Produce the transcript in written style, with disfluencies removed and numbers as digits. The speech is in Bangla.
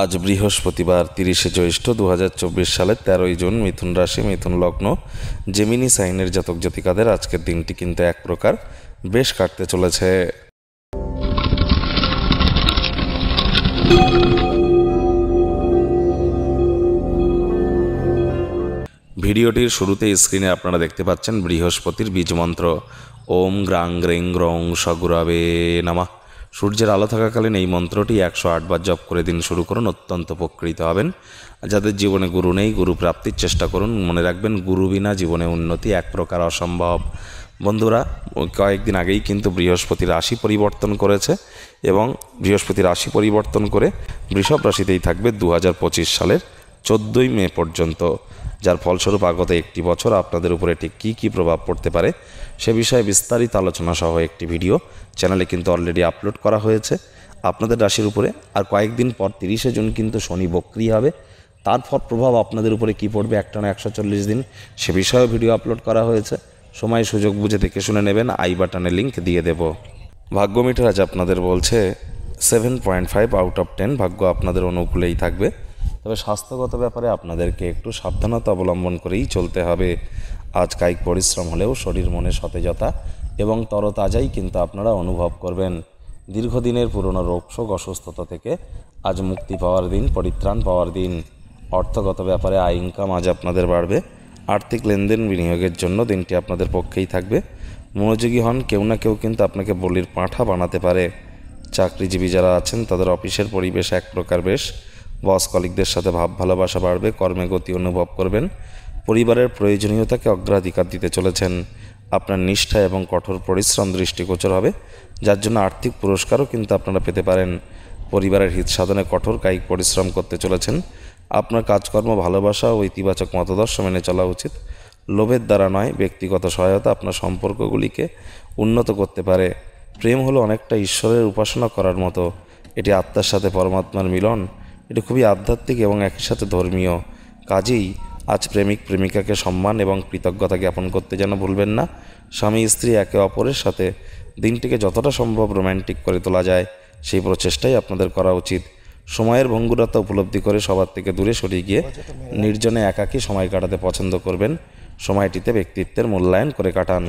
আজ বৃহস্পতিবার 30শে জ্যৈষ্ঠ 2024 সালের 13ই জুন। মিথুন রাশি, মিথুন লগ্ন, জেমিনি সাইনের জাতক জাতিকাদের আজকের দিনটি কিন্তু এক প্রকার বেশ কাটতে চলেছে। ভিডিওটির শুরুতে স্ক্রিনে আপনারা দেখতে পাচ্ছেন বৃহস্পতির বীজ মন্ত্র ওম গ্রাং গ্রেং গ্রং সগুরাবে নমঃ। সূর্যের আলো থাকাকালীন এই মন্ত্রটি 108 বার জপ করে দিন শুরু করুন, অত্যন্ত উপকৃত হবেন। যাদের জীবনে গুরু নেই, গুরু প্রাপ্তির চেষ্টা করুন। মনে রাখবেন, গুরু বিনা জীবনে উন্নতি এক প্রকার অসম্ভব। বন্ধুরা, কয়েকদিন আগেই কিন্তু বৃহস্পতি রাশি পরিবর্তন করেছে এবং বৃহস্পতি রাশি পরিবর্তন করে বৃষভ রাশিতেই থাকবে 2025 সালের 14ই মে পর্যন্ত, যার ফলস্বরূপ আগত একটি বছর আপনাদের উপরে ঠিক কী প্রভাব পড়তে পারে সে বিষয়ে বিস্তারিত আলোচনা সহ একটি ভিডিও চ্যানেলে কিন্তু অলরেডি আপলোড করা হয়েছে আপনাদের রাশির উপরে। আর কয়েকদিন পর 30শে জুন কিন্তু শনি বক্রী হবে, তারপর প্রভাব আপনাদের উপরে কী পড়বে একটানা 140 দিন সে বিষয়েও ভিডিও আপলোড করা হয়েছে। সময় সুযোগ বুঝে দেখে শুনে নেবেন, আই বাটনে লিঙ্ক দিয়ে দেব। ভাগ্য মিটার আজ আপনাদের বলছে 7.5 আউট অফ 10, ভাগ্য আপনাদের অনুকূলেই থাকবে। তবে স্বাস্থ্যগত ব্যাপারে আপনাদেরকে একটু সাবধানতা অবলম্বন করেই চলতে হবে। আজ কায়িক পরিশ্রম হলেও শরীর মনে সতেজতা এবং তরতাজাই কিন্তু আপনারা অনুভব করবেন। দীর্ঘদিনের পুরনো রোগশোক অসুস্থতা থেকে আজ মুক্তি পাওয়ার দিন, পরিত্রাণ পাওয়ার দিন। অর্থগত ব্যাপারে আয় ইনকাম আজ আপনাদের বাড়বে। আর্থিক লেনদেন বিনিয়োগের জন্য দিনটি আপনাদের পক্ষেই থাকবে। মনোযোগী হন, কেউ না কেউ কিন্তু আপনাকে বলির পাঁঠা বানাতে পারে। চাকরিজীবী যারা আছেন তাদের অফিসের পরিবেশ এক প্রকার বেশ। বস কলিগদের সাথে ভাব ভালোবাসা বাড়বে, কর্মে গতি অনুভব করবেন। পরিবারের প্রয়োজনীয়তাকে অগ্রাধিকার দিতে চলেছেন। আপনার নিষ্ঠা এবং কঠোর পরিশ্রম দৃষ্টিগোচর হবে, যার জন্য আর্থিক পুরস্কারও কিন্তু আপনারা পেতে পারেন। পরিবারের হিত সাধনে কঠোর কায়িক পরিশ্রম করতে চলেছেন। আপনার কাজকর্ম ভালোবাসা ও ইতিবাচক মতাদর্শ মেনে চলা উচিত। লোভের দ্বারা নয়, ব্যক্তিগত সহায়তা আপনার সম্পর্কগুলিকে উন্নত করতে পারে। প্রেম হলো অনেকটা ঈশ্বরের উপাসনা করার মতো। এটি আত্মার সাথে পরমাত্মার মিলন। এটি খুবই আধ্যাত্মিক এবং একই সাথে ধর্মীয়। কাজেই আজ প্রেমিক প্রেমিকাকে সম্মান এবং কৃতজ্ঞতা জ্ঞাপন করতে যেন ভুলবেন না। স্বামী স্ত্রী একে অপরের সাথে দিনটিকে যতটা সম্ভব রোম্যান্টিক করে তোলা যায় সেই প্রচেষ্টাই আপনাদের করা উচিত। সময়ের ভঙ্গুরতা উপলব্ধি করে সবার থেকে দূরে সরে গিয়ে নির্জনে একাকী সময় কাটাতে পছন্দ করবেন। সময়টিতে ব্যক্তিত্বের মূল্যায়ন করে কাটান।